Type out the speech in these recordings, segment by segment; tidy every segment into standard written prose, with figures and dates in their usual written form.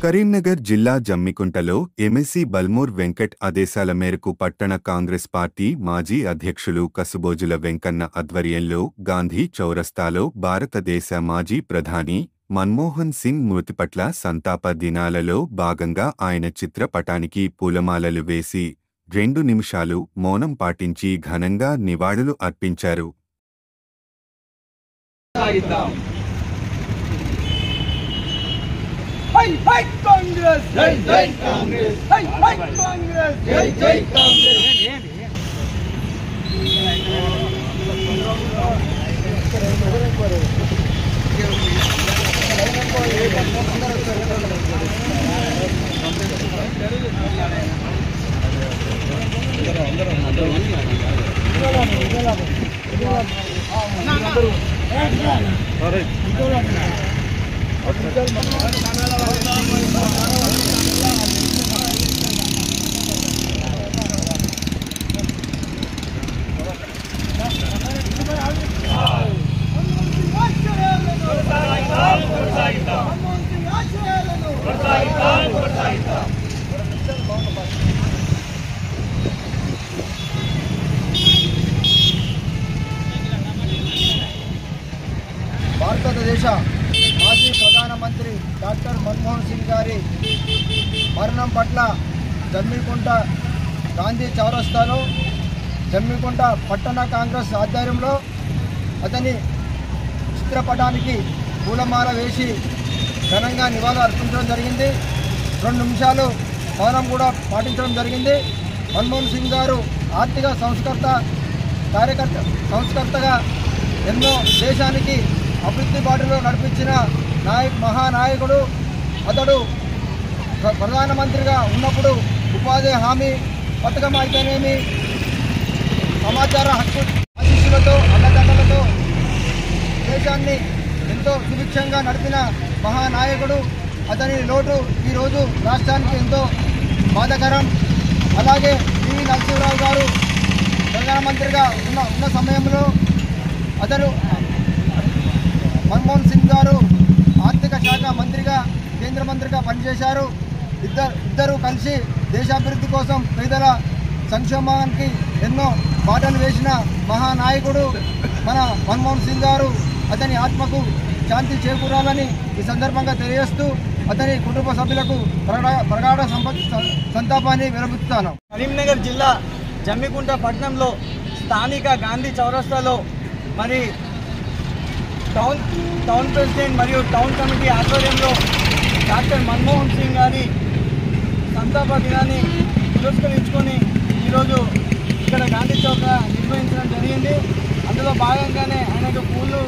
కరీంనగర్ జిల్లా జమ్మికుంటలో ఎమ్మెల్సీ బల్మూర్ వెంకట్ ఆదేశాల మేరకు పట్టణ కాంగ్రెస్ పార్టీ మాజీ అధ్యక్షులు కసుబోజుల వెంకన్న ఆధ్వర్యంలో గాంధీ చౌరస్తాలో భారతదేశ మాజీ ప్రధాని మన్మోహన్ సింగ్ మృతి పట్ల సంతాప దినాలలో భాగంగా ఆయన చిత్రపటానికి పూలమాలలు వేసి 2 నిమిషాలు మౌనం పాటించి ఘనంగా నివాళులు అర్పించారు. Hey, hey, Congress! Hey, hey, Congress! Hey, hey, Congress! Hey, hey, Congress! భారతదేశ మాజీ ప్రధానమంత్రి డాక్టర్ మన్మోహన్ సింగ్ గారి మరణం పట్ల జమ్మికుంట గాంధీ చౌరస్తాలో జమ్మికుంట పట్టణ కాంగ్రెస్ ఆధ్వర్యంలో అతని చిత్రపటానికి పూలమాల వేసి ఘనంగా నివాళులు అర్పించడం జరిగింది. 2 నిమిషాలు మౌనం కూడా పాటించడం జరిగింది. మన్మోహన్ సింగ్ గారు ఆర్థిక సంస్కర్తగా ఎన్నో దేశానికి అభివృద్ధి బాటలో నడిపించిన మహానాయకుడు. అతడు ప్రధానమంత్రిగా ఉన్నప్పుడు ఉపాధి హామీ పథకం అయితేనేమి, సమాచార హక్కు ఆశీస్సులతో అన్నదండలతో దేశాన్ని ఎంతో సుభిక్షంగా నడిపిన మహానాయకుడు. అతని లోటు ఈరోజు రాష్ట్రానికి ఎంతో బాధాకరం. అలాగే పివి నరసింహరావు గారు ప్రధానమంత్రిగా ఉన్న సమయంలో అతను మన్మోహన్ సింగ్ గారు ఆర్థిక శాఖ మంత్రిగా, కేంద్ర మంత్రిగా పనిచేశారు. ఇద్దరు కలిసి దేశాభివృద్ధి కోసం పేదల సంక్షేమానికి ఎన్నో బాటలు వేసిన మహానాయకుడు మన మన్మోహన్ సింగ్ గారు. అతని ఆత్మకు శాంతి చేకూరాలని ఈ సందర్భంగా తెలియజేస్తూ అతని కుటుంబ సభ్యులకు ప్రగాఢ సంతాపాన్ని విరమిస్తున్నాను. కరీంనగర్ జిల్లా జమ్మికుంట పట్టణంలో స్థానిక గాంధీ చౌరస్తాలో మరి టౌన్ ప్రెసిడెంట్ మరియు టౌన్ కమిటీ ఆధ్వర్యంలో డాక్టర్ మన్మోహన్ సింగ్ గారి సంతాప దినాన్ని పురస్కరించుకొని ఈరోజు ఇక్కడ గాంధీ చౌక నిర్వహించడం జరిగింది. అందులో భాగంగానే ఆయనకు పూలు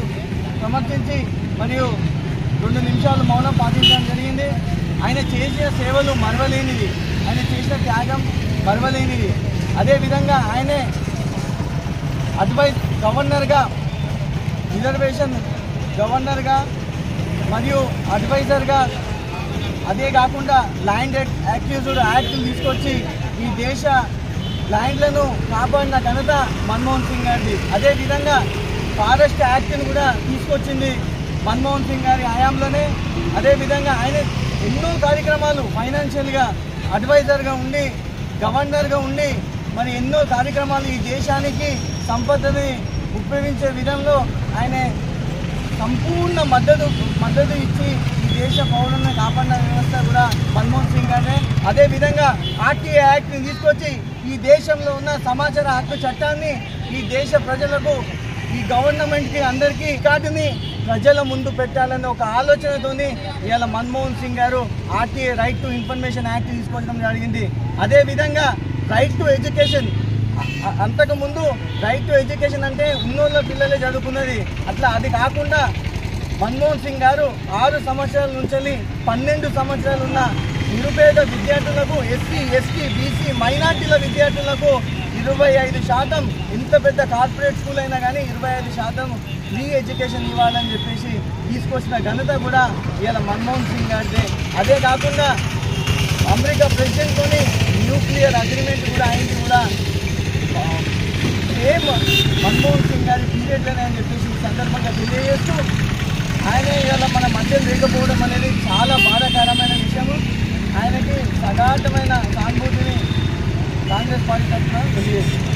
సమర్పించి మరియు 2 నిమిషాలు మౌనం పాటించడం జరిగింది. ఆయన చేసిన సేవలు మరవలేనివి, ఆయన చేసిన త్యాగం మరవలేనివి. అదేవిధంగా ఆయనే గవర్నర్గా, రిజర్వేషన్ గవర్నర్గా మరియు అడ్వైజర్గా, అదే కాకుండా ల్యాండ్ యాక్యూజ్డ్ యాక్ట్ని తీసుకొచ్చి ఈ దేశ ల్యాండ్లను కాపాడిన ఘనత మన్మోహన్ సింగ్ గారిది. అదేవిధంగా ఫారెస్ట్ యాక్ట్ని కూడా తీసుకొచ్చింది మన్మోహన్ సింగ్ గారి హయాంలోనే. అదేవిధంగా ఆయన ఎన్నో కార్యక్రమాలు ఫైనాన్షియల్గా అడ్వైజర్గా ఉండి, గవర్నర్గా ఉండి మరి ఎన్నో కార్యక్రమాలు ఈ దేశానికి సంపదని ఉపయోగించే విధంలో ఆయన సంపూర్ణ మద్దతు ఇచ్చి ఈ దేశ పౌరులను కాపాడిన వ్యవస్థ కూడా మన్మోహన్ సింగ్ గారే. అదేవిధంగా ఆర్టీఐ యాక్ట్ని తీసుకొచ్చి ఈ దేశంలో ఉన్న సమాచార హక్కు చట్టాన్ని ఈ దేశ ప్రజలకు, ఈ గవర్నమెంట్కి అందరికీ రికార్డుని ప్రజల ముందు పెట్టాలన్న ఒక ఆలోచనతోని ఇవాళ మన్మోహన్ సింగ్ గారు RTI right to information act తీసుకొచ్చడం జరిగింది. అదేవిధంగా రైట్ టు ఎడ్యుకేషన్, అంతకుముందు రైట్ టు ఎడ్యుకేషన్ అంటే ఉన్నోళ్ళ పిల్లలే చదువుకున్నది. అట్లా అది కాకుండా మన్మోహన్ సింగ్ గారు 6 సంవత్సరాల నుంచి 12 సంవత్సరాలు ఉన్న నిరుపేద విద్యార్థులకు, ఎస్సీ, ఎస్టీ, బీసీ, మైనార్టీల విద్యార్థులకు 25% ఎంత పెద్ద కార్పొరేట్ స్కూల్ అయినా కానీ 25% ఫ్రీ ఎడ్యుకేషన్ ఇవ్వాలని చెప్పేసి తీసుకొచ్చిన ఘనత కూడా ఇవాళ మన్మోహన్ సింగ్ గారిదే. అదే కాకుండా అమెరికా ప్రెసిడెంట్తోని న్యూక్లియర్ అగ్రిమెంట్ కూడా అయింది కూడా సేమ్ మన్మోహన్ సింగ్ గారి పీరియడ్లోనే అని చెప్పేసి ఈ సందర్భంగా తెలియజేస్తూ ఆయన ఇవాళ మన మధ్య లేకపోవడం అనేది చాలా బాధాకరమైన విషయము. నిస్వార్థమైన సానుభూతిని కాంగ్రెస్ పార్టీ తరఫున తెలియజేస్తుంది.